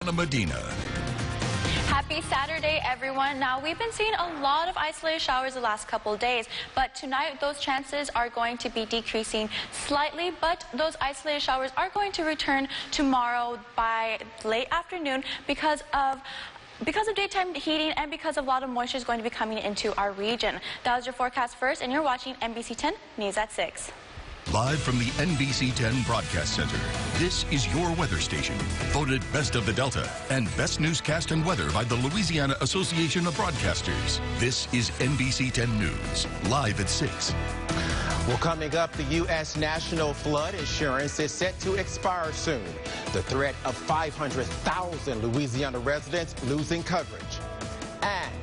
Ana Medina. Happy Saturday, everyone. Now, we've been seeing a lot of isolated showers the last couple of days, but tonight those chances are going to be decreasing slightly, but those isolated showers are going to return tomorrow by late afternoon because of daytime heating and because a lot of moisture is going to be coming into our region. That was your forecast first, and you're watching NBC 10 News at 6. Live from the NBC 10 Broadcast Center, this is your weather station. Voted Best of the Delta and Best Newscast and Weather by the Louisiana Association of Broadcasters. This is NBC 10 News, live at 6. Well, coming up, the U.S. National Flood Insurance is set to expire soon. The threat of 500,000 Louisiana residents losing coverage. And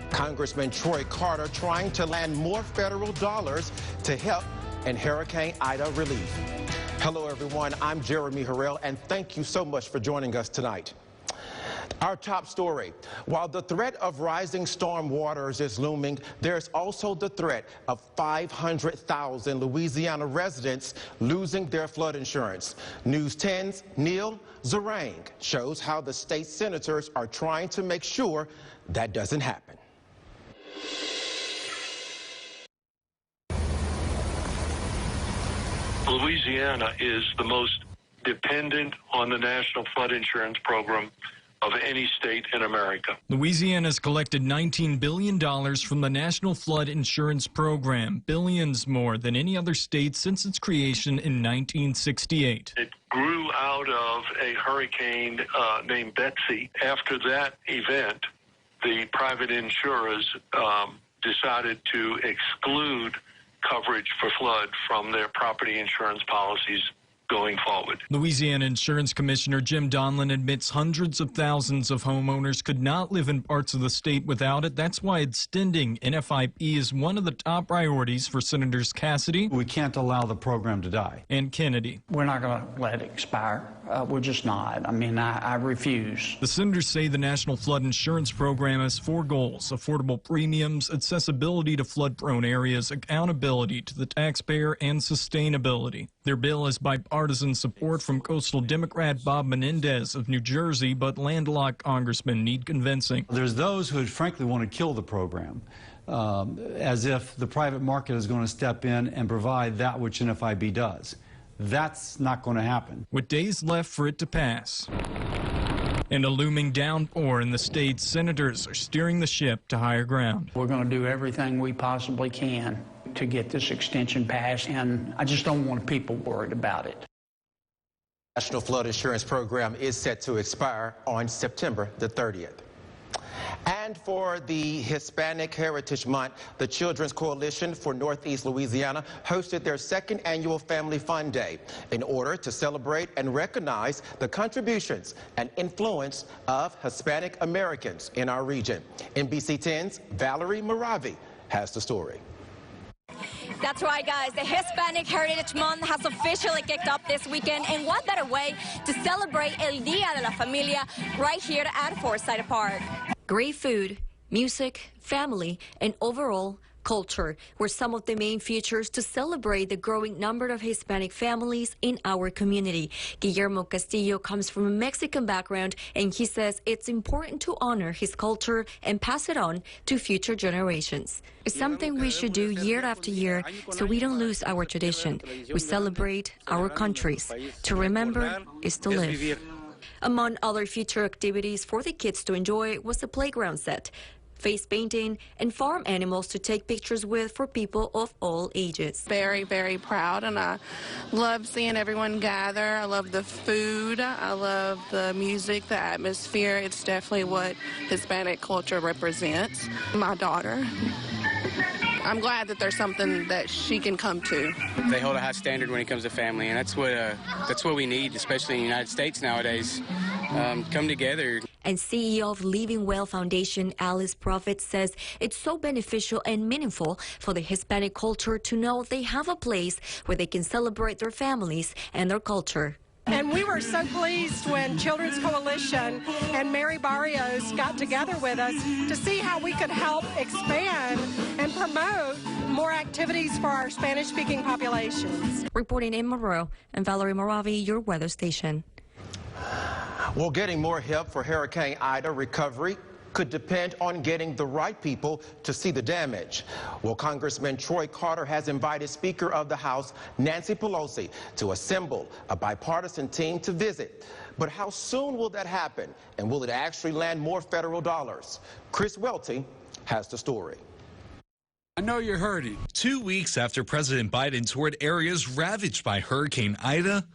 Congressman Troy Carter trying to land more federal dollars to help in Hurricane Ida relief. Hello, everyone. I'm Jeremy Harrell, and thank you so much for joining us tonight. Our top story. While the threat of rising storm waters is looming, there's also the threat of 500,000 Louisiana residents losing their flood insurance. News 10's Neil Zarang shows how the state senators are trying to make sure that doesn't happen. Louisiana is the most dependent on the National Flood Insurance Program of any state in America. Louisiana has collected $19 billion from the National Flood Insurance Program, billions more than any other state since its creation in 1968. It grew out of a hurricane named Betsy. After that event, the private insurers decided to exclude coverage for flood from their property insurance policies going forward. Louisiana Insurance Commissioner Jim Donlin admits hundreds of thousands of homeowners could not live in parts of the state without it. That's why extending NFIP is one of the top priorities for Senators Cassidy. We can't allow the program to die. And Kennedy. We're not going to let it expire. We're just not. I mean, I refuse. The senators say the National Flood Insurance Program has 4 goals: affordable premiums, accessibility to flood-prone areas, accountability to the taxpayer, and sustainability. Their bill has bipartisan support from coastal Democrat Bob Menendez of New Jersey, but landlocked congressmen need convincing. There's those who frankly want to kill the program, as if the private market is going to step in and provide that which NFIB does. That's not going to happen. With days left for it to pass and a looming downpour in the state, senators are steering the ship to higher ground. We're going to do everything we possibly can to get this extension passed, and I just don't want people worried about it. The National Flood Insurance Program is set to expire on September the 30th. And for the Hispanic Heritage Month, the Children's Coalition for Northeast Louisiana hosted their 2nd annual Family Fun Day in order to celebrate and recognize the contributions and influence of Hispanic Americans in our region. NBC 10's Valerie Moravi has the story. That's right, guys. The Hispanic Heritage Month has officially kicked off this weekend, and what better way to celebrate El Día de la Familia right here at Forsyth Park. Great food, music, family, and overall culture were some of the main features to celebrate the growing number of Hispanic families in our community. Guillermo Castillo comes from a Mexican background, and he says it's important to honor his culture and pass it on to future generations. It's something we should do year after year so we don't lose our tradition. We celebrate our countries. To remember is to live. Among other future activities for the kids to enjoy was a playground set, face painting, and farm animals to take pictures with for people of all ages. Very, very proud, and I love seeing everyone gather. I love the food. I love the music, the atmosphere. It's definitely what Hispanic culture represents. My daughter, I'm glad that there's something that she can come to. They hold a high standard when it comes to family, and that's what we need, especially in the United States nowadays. Come together. And CEO of Living Well Foundation, Alice Prophet, says it's so beneficial and meaningful for the Hispanic culture to know they have a place where they can celebrate their families and their culture. And we were so pleased when Children's Coalition and Mary Barrios got together with us to see how we could help expand and promote more activities for our Spanish-speaking populations. Reporting in Monroe, and Valerie Moravi, your weather station. Well, getting more help for Hurricane Ida recovery could depend on getting the right people to see the damage. Well, Congressman Troy Carter has invited Speaker of the House Nancy Pelosi to assemble a bipartisan team to visit. But how soon will that happen? And will it actually land more federal dollars? Chris Welty has the story. I know you're hurting. 2 weeks after President Biden toured areas ravaged by Hurricane Ida,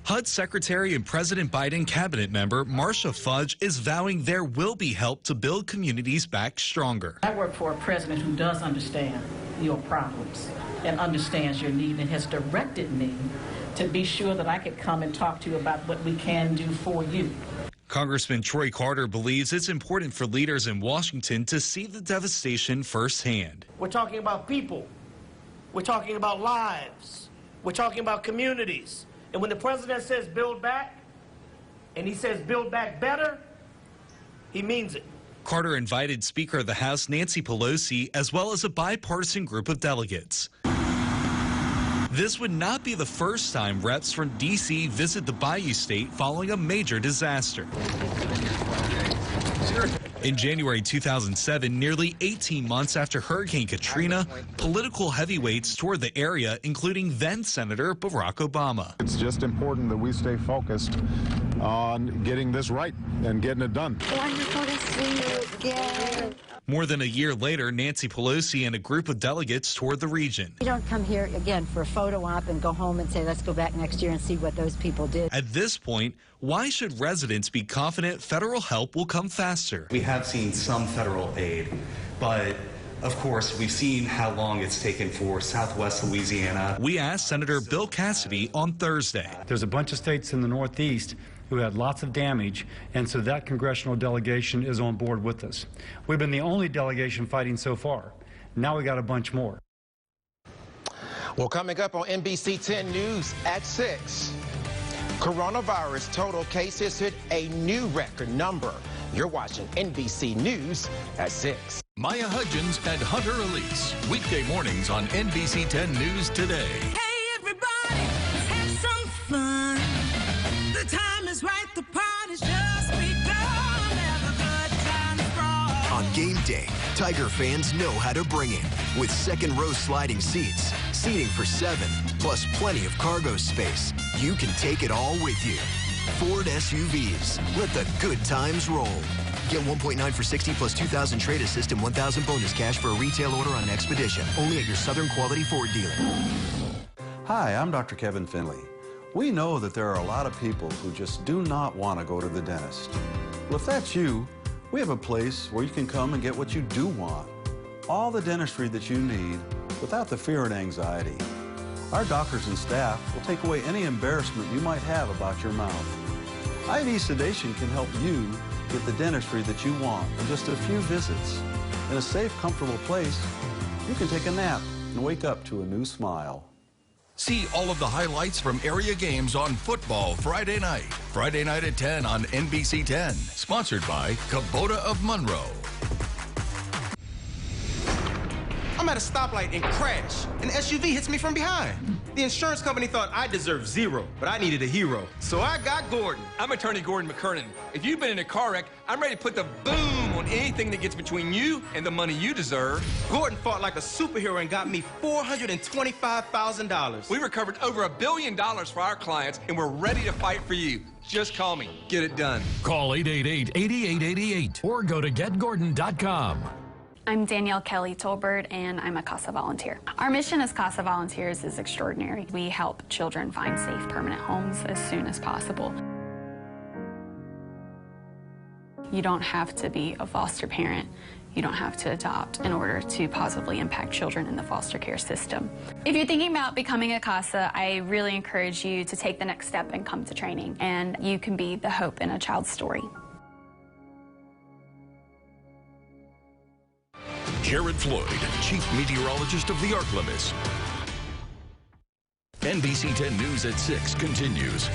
HUD Secretary and President Biden cabinet member Marcia Fudge is vowing there will be help to build communities back stronger. I work for a president who does understand your problems and understands your need and has directed me to be sure that I could come and talk to you about what we can do for you. Congressman Troy Carter believes it's important for leaders in Washington to see the devastation firsthand. We're talking about people. We're talking about lives. We're talking about communities. And when the president says build back, and he says build back better, he means it. Carter invited Speaker of the House Nancy Pelosi as well as a bipartisan group of delegates. This would not be the first time reps from D.C. visit the Bayou State following a major disaster. In January 2007, nearly 18 months after Hurricane Katrina, political heavyweights toured the area, including then-Senator Barack Obama. It's just important that we stay focused on getting this right and getting it done. Wonderful to see you again. More than a year later, Nancy Pelosi and a group of delegates toured the region. You don't come here again for a photo op and go home and say, let's go back next year and see what those people did. At this point, why should residents be confident federal help will come faster? We have seen some federal aid, but of course, we've seen how long it's taken for Southwest Louisiana. We asked Senator Bill Cassidy on Thursday. There's a bunch of states in the Northeast who had lots of damage, and so that congressional delegation is on board with us. We've been the only delegation fighting so far. Now we got a bunch more. Well, coming up on NBC 10 News at 6, coronavirus total cases hit a new record number. You're watching NBC News at 6. Maya Hudgens and Hunter Elise, weekday mornings on NBC 10 News Today. Hey, everybody, let's have some fun. The time is right, the party's just begun. Have a good time frolic. On game day, Tiger fans know how to bring it. With second row sliding seats, seating for 7, plus plenty of cargo space, you can take it all with you. Ford SUVs, let the good times roll. Get 1.9 for 60 plus 2,000 trade assist and 1,000 bonus cash for a retail order on an Expedition. Only at your Southern Quality Ford dealer. Hi, I'm Dr. Kevin Finley. We know that there are a lot of people who just do not want to go to the dentist. Well, if that's you, we have a place where you can come and get what you do want. All the dentistry that you need without the fear and anxiety. Our doctors and staff will take away any embarrassment you might have about your mouth. IV sedation can help you get the dentistry that you want in just a few visits. In a safe, comfortable place, you can take a nap and wake up to a new smile. See all of the highlights from area games on Football Friday night. Friday night at 10 on NBC 10. Sponsored by Kubota of Monroe. I'm at a stoplight and crash. An SUV hits me from behind. The insurance company thought I deserved 0, but I needed a hero. So I got Gordon. I'm attorney Gordon McKernan. If you've been in a car wreck, I'm ready to put the boom on anything that gets between you and the money you deserve. Gordon fought like a superhero and got me $425,000. We recovered over $1 billion for our clients, and we're ready to fight for you. Just call me. Get it done. Call 888-8888 or go to getgordon.com. I'm Danielle Kelly Tolbert, and I'm a Casa Volunteer. Our mission as Casa Volunteers is extraordinary. We help children find safe, permanent homes as soon as possible. You don't have to be a foster parent. You don't have to adopt in order to positively impact children in the foster care system. If you're thinking about becoming a CASA, I really encourage you to take the next step and come to training, and you can be the hope in a child's story. Jared Floyd, Chief Meteorologist of the Ark-Limits. NBC 10 News at 6 continues.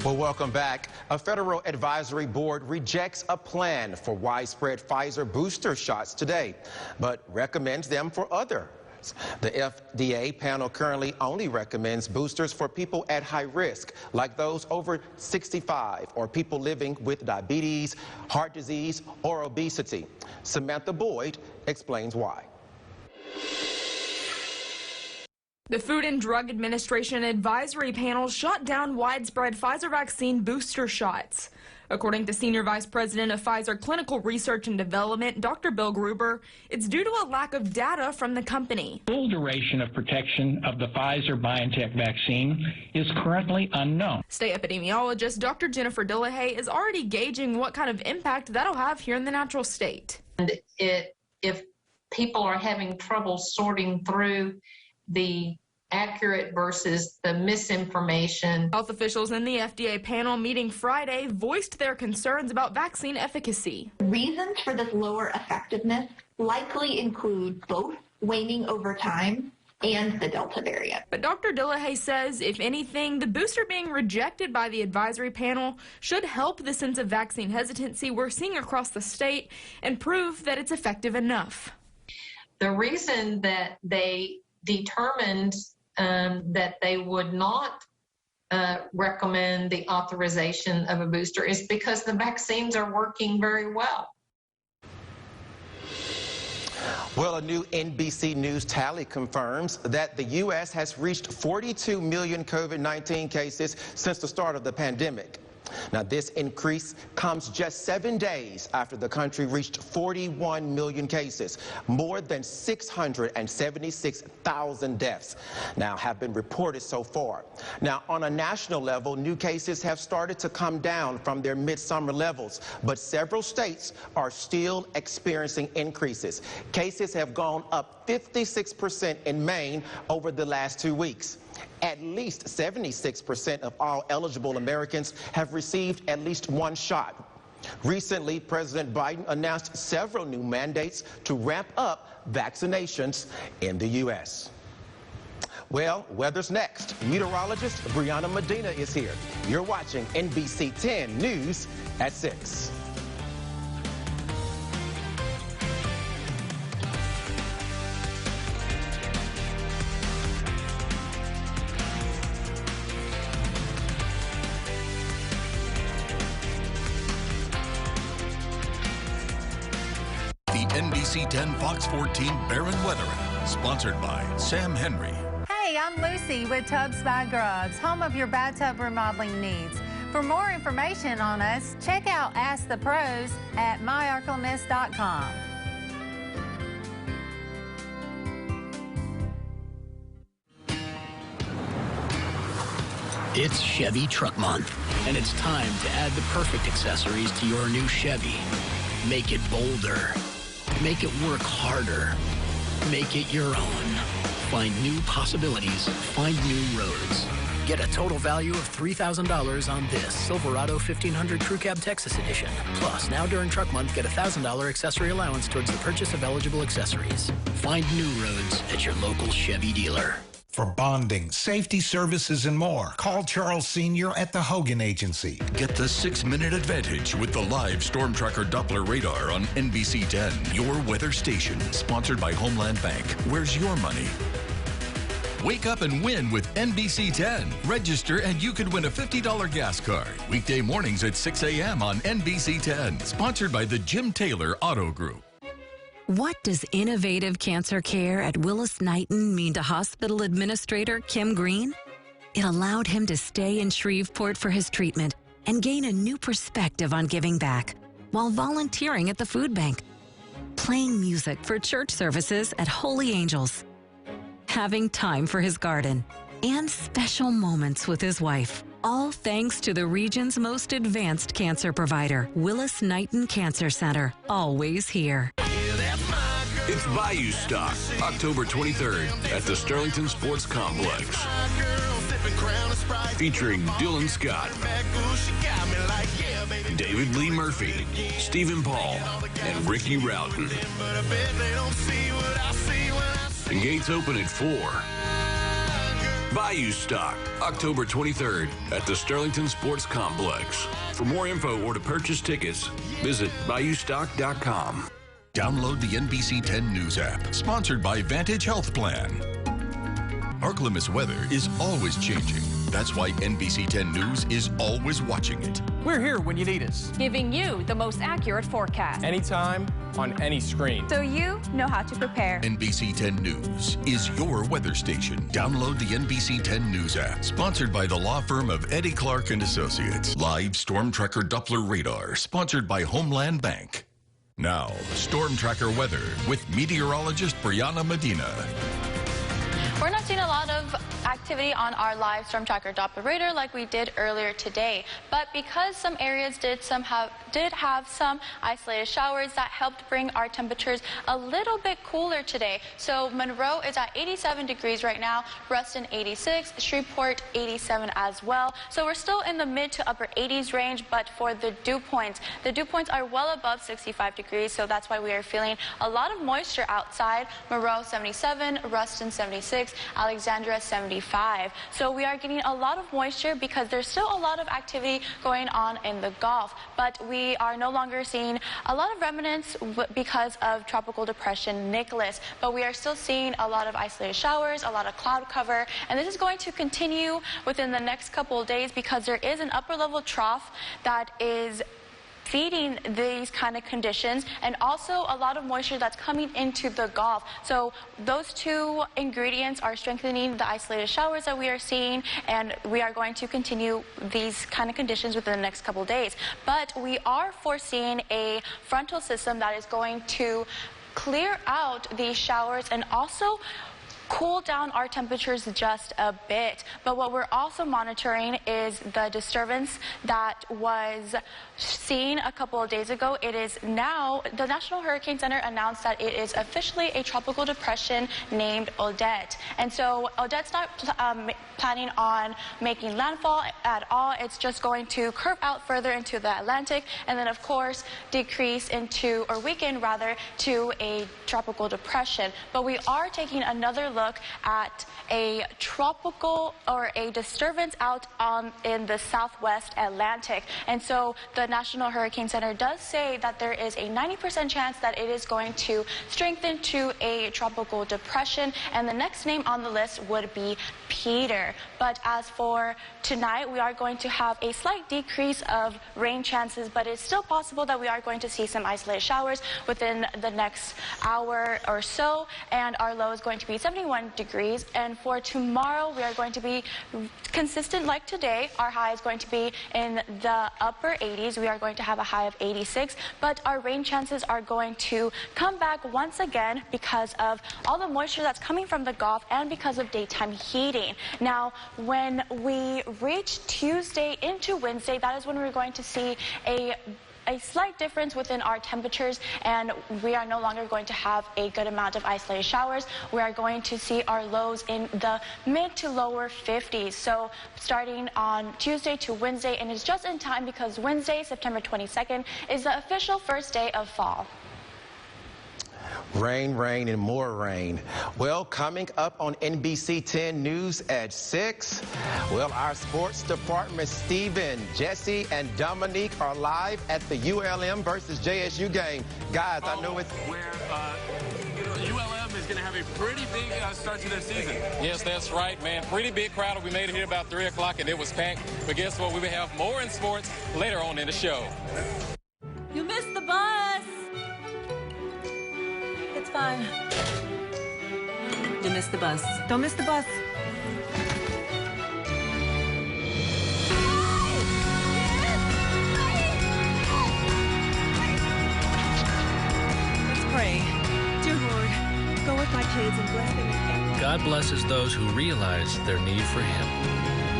Well, welcome back. A federal advisory board rejects a plan for widespread Pfizer booster shots today, but recommends them for other vaccinations. The FDA panel currently only recommends boosters for people at high risk, like those over 65 or people living with diabetes, heart disease, or obesity. Samantha Boyd explains why. The Food and Drug Administration advisory panel shut down widespread Pfizer vaccine booster shots. According to Senior Vice President of Pfizer Clinical Research and Development, Dr. Bill Gruber, it's due to a lack of data from the company. Full duration of protection of the Pfizer-BioNTech vaccine is currently unknown. State epidemiologist Dr. Jennifer Dillahay is already gauging what kind of impact that'll have here in the natural state. And if people are having trouble sorting through the accurate versus the misinformation. Health officials in the FDA panel meeting Friday voiced their concerns about vaccine efficacy. Reasons for this lower effectiveness likely include both waning over time and the Delta variant. But Dr. Dillahay says, if anything, the booster being rejected by the advisory panel should help the sense of vaccine hesitancy we're seeing across the state and prove that it's effective enough. The reason that they determined that they would not recommend the authorization of a booster is because the vaccines are working very well. Well, a new NBC News tally confirms that the U.S. has reached 42 million COVID-19 cases since the start of the pandemic. Now, this increase comes just 7 days after the country reached 41 million cases. More than 676,000 deaths now have been reported so far. Now, on a national level, new cases have started to come down from their midsummer levels, but several states are still experiencing increases. Cases have gone up 56% in Maine over the last 2 weeks. At least 76% of all eligible Americans have received at least one shot. Recently, President Biden announced several new mandates to ramp up vaccinations in the U.S. Well, weather's next. Meteorologist Brianna Medina is here. You're watching NBC 10 News at 6. NBC 10 Fox 14 Barron Weather App, sponsored by Sam Henry. Hey, I'm Lucy with Tubs by Grubbs, home of your bathtub remodeling needs. For more information on us, check out Ask the Pros at myarclemist.com. It's Chevy Truck Month, and it's time to add the perfect accessories to your new Chevy. Make it bolder. Make it work harder. Make it your own. Find new possibilities. Find new roads. Get a total value of $3,000 on this Silverado 1500 Crew Cab Texas Edition. Plus, now during Truck Month, get a $1,000 accessory allowance towards the purchase of eligible accessories. Find new roads at your local Chevy dealer. For bonding, safety services, and more, call Charles Sr. at the Hogan Agency. Get the 6-minute advantage with the live Storm Tracker Doppler radar on NBC 10, your weather station, sponsored by Homeland Bank. Where's your money? Wake up and win with NBC 10. Register and you could win a $50 gas card. Weekday mornings at 6 a.m. on NBC 10, sponsored by the Jim Taylor Auto Group. What does innovative cancer care at Willis-Knighton mean to hospital administrator Kim Green? It allowed him to stay in Shreveport for his treatment and gain a new perspective on giving back while volunteering at the food bank, playing music for church services at Holy Angels, having time for his garden, and special moments with his wife. All thanks to the region's most advanced cancer provider, Willis-Knighton Cancer Center, always here. It's Bayou Stock, October 23rd at the Sterlington Sports Complex. Featuring Dylan Scott, David Lee Murphy, Stephen Paul, and Ricky Routon. And gates open at 4. Bayou Stock, October 23rd at the Sterlington Sports Complex. For more info or to purchase tickets, visit BayouStock.com. Download the NBC 10 News app, sponsored by Vantage Health Plan. Arklamis weather is always changing. That's why NBC 10 News is always watching it. We're here when you need us. Giving you the most accurate forecast. Anytime, on any screen. So you know how to prepare. NBC 10 News is your weather station. Download the NBC 10 News app, sponsored by the law firm of Eddie Clark and Associates. Live Storm Tracker Doppler radar, sponsored by Homeland Bank. Now, Storm Tracker weather with meteorologist Brianna Medina. We're not seeing a lot of activity on our live Storm Tracker Doppler radar like we did earlier today, but because some areas did have some isolated showers, that helped bring our temperatures a little bit cooler today. So Monroe is at 87 degrees right now, Ruston 86, Shreveport 87 as well. So we're still in the mid to upper 80s range, but for the dew points are well above 65 degrees, so that's why we are feeling a lot of moisture outside. Monroe 77, Ruston 76, Alexandria 75. So we are getting a lot of moisture because there's still a lot of activity going on in the Gulf, but we are no longer seeing a lot of remnants because of Tropical Depression Nicholas, but we are still seeing a lot of isolated showers, a lot of cloud cover, and this is going to continue within the next couple of days because there is an upper level trough that is feeding these kind of conditions, and also a lot of moisture that's coming into the Gulf. So those two ingredients are strengthening the isolated showers that we are seeing, and we are going to continue these kind of conditions within the next couple of days. But we are foreseeing a frontal system that is going to clear out these showers and also cool down our temperatures just a bit. But what we're also monitoring is the disturbance that was seen a couple of days ago. It is now, the National Hurricane Center announced that it is officially a tropical depression named Odette. And so Odette's not planning on making landfall at all. It's just going to curve out further into the Atlantic and then of course decrease into, or weaken rather, to a tropical depression. But we are taking another look at a tropical or a disturbance out in the southwest Atlantic. And so the National Hurricane Center does say that there is a 90% chance that it is going to strengthen to a tropical depression, and the next name on the list would be Peter. But as for tonight, we are going to have a slight decrease of rain chances, but it's still possible that we are going to see some isolated showers within the next hour or so, and our low is going to be 71 degrees. And for tomorrow, we are going to be consistent like today. Our high is going to be in the upper 80s. We are going to have a high of 86, but our rain chances are going to come back once again because of all the moisture that's coming from the Gulf and because of daytime heating. Now, when we reach Tuesday into Wednesday, that is when we're going to see a slight difference within our temperatures, and we are no longer going to have a good amount of isolated showers. We are going to see our lows in the mid to lower 50s. So starting on Tuesday to Wednesday, and it's just in time because Wednesday, September 22nd, is the official first day of fall. Rain, rain, and more rain. Well, coming up on NBC 10 News at 6, well, our sports department, Stephen, Jesse, and Dominique are live at the ULM versus JSU game. Guys, I know it's where ULM is going to have a pretty big start to their season. Yes, that's right, man. Pretty big crowd. We made it here about 3 o'clock, and it was packed. But guess what? We will have more in sports later on in the show. You missed the bus. It's fine. You missed the bus. Don't miss the bus. Let's pray. Dear Lord, go with my kids and bless them. God blesses those who realize their need for Him.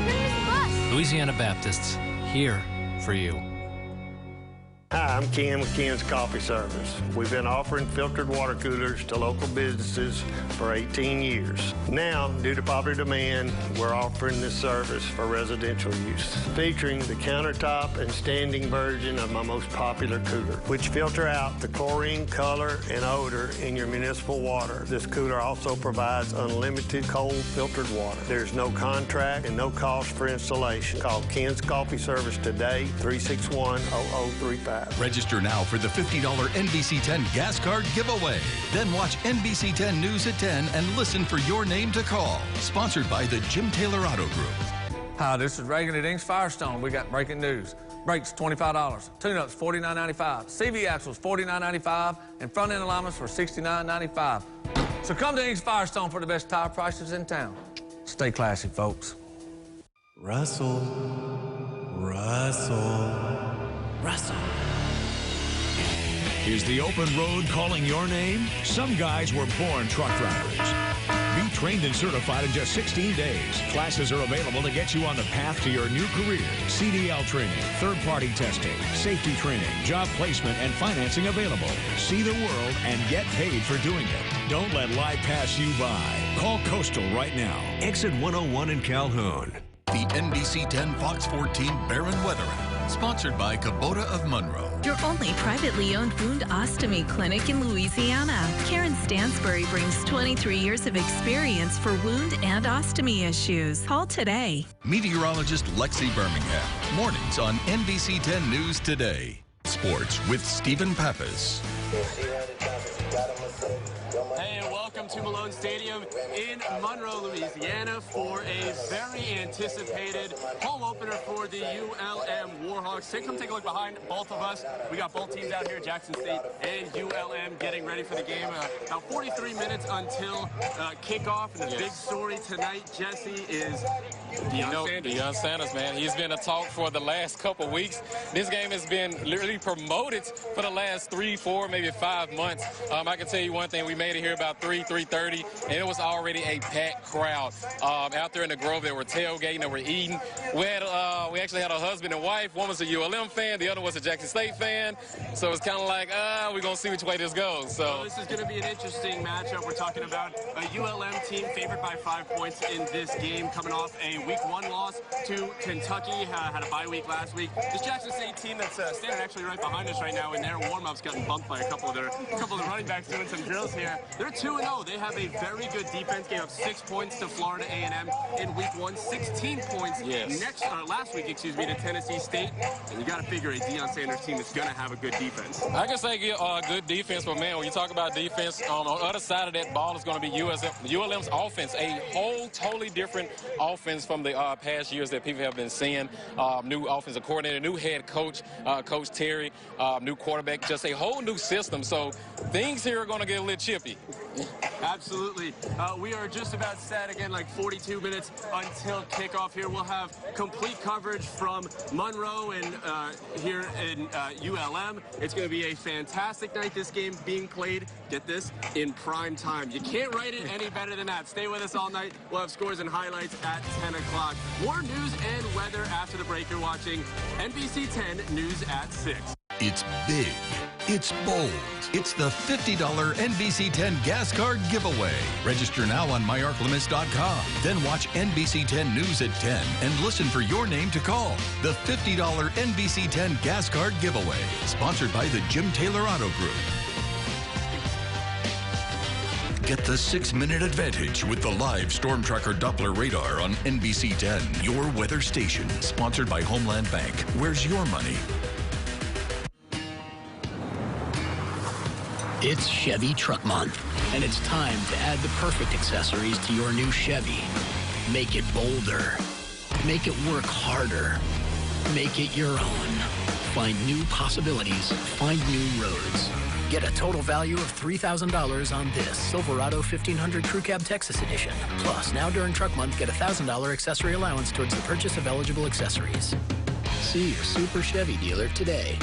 Where's the bus? Louisiana Baptists, here for you. Hi, I'm Ken with Ken's Coffee Service. We've been offering filtered water coolers to local businesses for 18 years. Now, due to popular demand, we're offering this service for residential use, featuring the countertop and standing version of my most popular cooler, which filter out the chlorine, color, and odor in your municipal water. This cooler also provides unlimited cold filtered water. There's no contract and no cost for installation. Call Ken's Coffee Service today, 361-0035. subscribe. Register now for the $50 NBC 10 gas card giveaway. Then watch NBC 10 News at 10 and listen for your name to call. Sponsored by the Jim Taylor Auto Group. Hi, this is Reagan at Inks Firestone. We got breaking news. Brakes, $25. Tune-ups, $49.95. CV axles, $49.95. And front-end alignments for $69.95. So come to Inks Firestone for the best tire prices in town. Stay classy, folks. Russell. Is the open road calling your name? Some guys were born truck drivers. Be trained and certified in just 16 days. Classes are available to get you on the path to your new career. CDL training, third-party testing, safety training, job placement, and financing available. See the world and get paid for doing it. Don't let life pass you by. Call Coastal right now. Exit 101 in Calhoun. The NBC 10 Fox 14 Barron Weather App. Sponsored by Kubota of Monroe. Your only privately owned wound ostomy clinic in Louisiana. Karen Stansbury brings 23 years of experience for wound and ostomy issues. Call today. Meteorologist Lexi Birmingham. Mornings on NBC 10 News Today. Sports with Stephen Pappas. Hey, and welcome to Malone Stadium in Monroe, Louisiana for a very anticipated home opener for the ULM Warhawks. Come take a look behind both of us. We got both teams out here, Jackson State and ULM, getting ready for the game. About 43 minutes until kickoff. And the big story tonight, Jesse, is Deion Sanders, man. He's been a talk for the last couple weeks. This game has been literally promoted for the last 3, 4, maybe 5 months. I can tell you one thing. We made it here about 3:30, and it was already a packed crowd. Out there in the Grove, they were tailgating, they were eating. We actually had a husband and wife. One was a ULM fan, the other was a Jackson State fan. So it's kind of like, we're going to see which way this goes. So this is going to be an interesting matchup. We're talking about a ULM team favored by 5 points in this game, coming off a Week 1 loss to Kentucky. Had a bye week last week. This Jackson State team that's standing actually right behind us right now in their warm-ups, gotten bumped by a couple of the running backs doing some drills here. They're 2-0. They have a very good defense. Gave up 6 points to Florida A&M in Week 1, 16 points last week, to Tennessee State. And you got to figure a Deion Sanders team is going to have a good defense. I can say good defense, but man, when you talk about defense, on the other side of that ball is going to be ULM's offense, a whole totally different offense from the past years that people have been seeing. New offensive coordinator, new head coach, Coach Terry, new quarterback, just a whole new system. So things here are going to get a little chippy. Absolutely. We are just about set again, like 42 minutes until kickoff here. We'll have complete coverage from Monroe and here in ULM. It's going to be a fantastic night. This game being played, get this, in prime time. You can't write it any better than that. Stay with us all night. We'll have scores and highlights at 10 o'clock. More news and weather after the break. You're watching NBC 10 News at 6. It's big. It's bold. It's the $50 NBC 10 gas card giveaway. Register now on myarklamiss.com. Then watch NBC 10 News at 10 and listen for your name to call. The $50 NBC 10 gas card giveaway. Sponsored by the Jim Taylor Auto Group. Get the 6-minute advantage with the live Storm Tracker Doppler radar on NBC 10, your weather station. Sponsored by Homeland Bank. Where's your money? It's Chevy Truck Month, and it's time to add the perfect accessories to your new Chevy. Make it bolder. Make it work harder. Make it your own. Find new possibilities. Find new roads. Get a total value of $3,000 on this Silverado 1500 Crew Cab Texas Edition. Plus, now during Truck Month, get a $1,000 accessory allowance towards the purchase of eligible accessories. See your Super Chevy dealer today.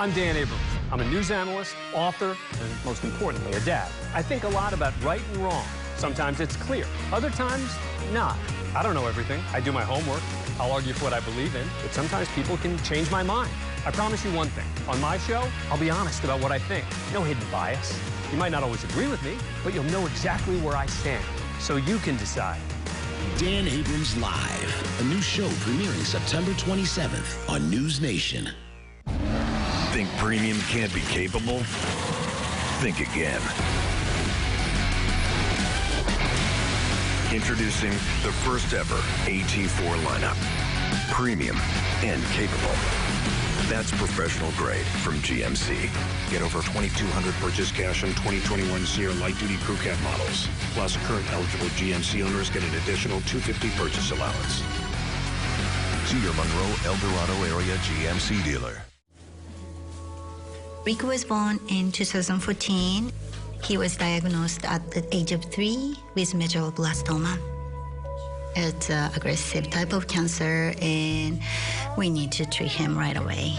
I'm Dan Abrams. I'm a news analyst, author, and most importantly, a dad. I think a lot about right and wrong. Sometimes it's clear. Other times, not. I don't know everything. I do my homework. I'll argue for what I believe in, but sometimes people can change my mind. I promise you one thing. On my show, I'll be honest about what I think. No hidden bias. You might not always agree with me, but you'll know exactly where I stand, so you can decide. Dan Abrams Live, a new show premiering September 27th on News Nation. Think premium can't be capable? Think again. Introducing the first ever AT4 lineup. Premium and capable. That's professional grade from GMC. Get over $2,200 purchase cash on 2021 Sierra light-duty crew cab models. Plus, current eligible GMC owners get an additional $250 purchase allowance. See your Monroe El Dorado area GMC dealer. Rico was born in 2014. He was diagnosed at the age of 3 with medulloblastoma. It's an aggressive type of cancer, and we need to treat him right away.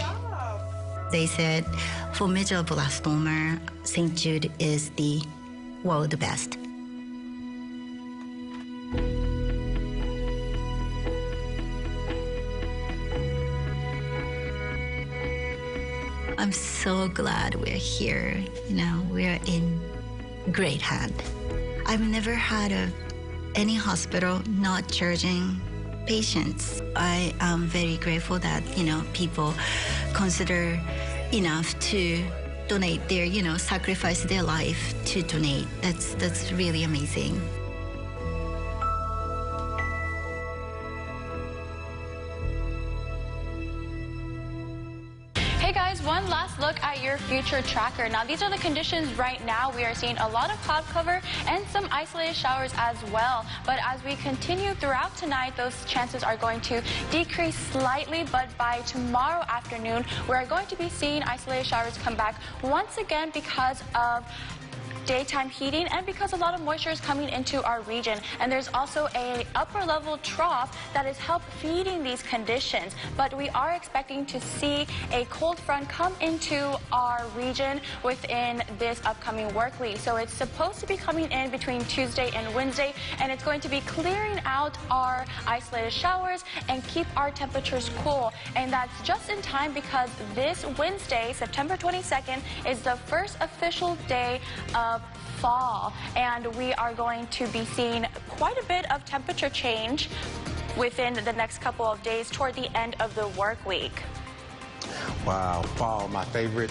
They said for medulloblastoma, St. Jude is the world best. I'm so glad we're here. We're in great hand. I've never had any hospital not charging patients. I am very grateful that, people consider enough to donate their, sacrifice their life to donate. That's really amazing. Hey guys, one last look at your future tracker. Now these are the conditions right now. We are seeing a lot of cloud cover and some isolated showers as well. But as we continue throughout tonight, those chances are going to decrease slightly. But by tomorrow afternoon, we're going to be seeing isolated showers come back once again because of daytime heating and because a lot of moisture is coming into our region. And there's also a upper level trough that is help feeding these conditions. But we are expecting to see a cold front come into our region within this upcoming work week. So it's supposed to be coming in between Tuesday and Wednesday, and it's going to be clearing out our isolated showers and keep our temperatures cool. And that's just in time because this Wednesday, September 22nd, is the first official day of fall, and we are going to be seeing quite a bit of temperature change within the next couple of days toward the end of the work week. Wow, fall, my favorite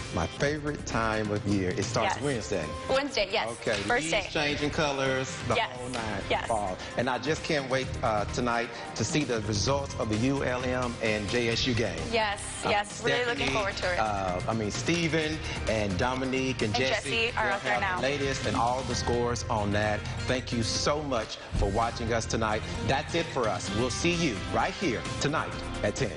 time of year. It starts Wednesday. Wednesday, yes. Okay, first day. Leaves changing colors, the whole night, fall. And I just can't wait tonight to see the results of the ULM and JSU game. Yes, really looking forward to it. Stephen and Dominique and Jesse are out there now. The latest and all the scores on that. Thank you so much for watching us tonight. That's it for us. We'll see you right here tonight at 10.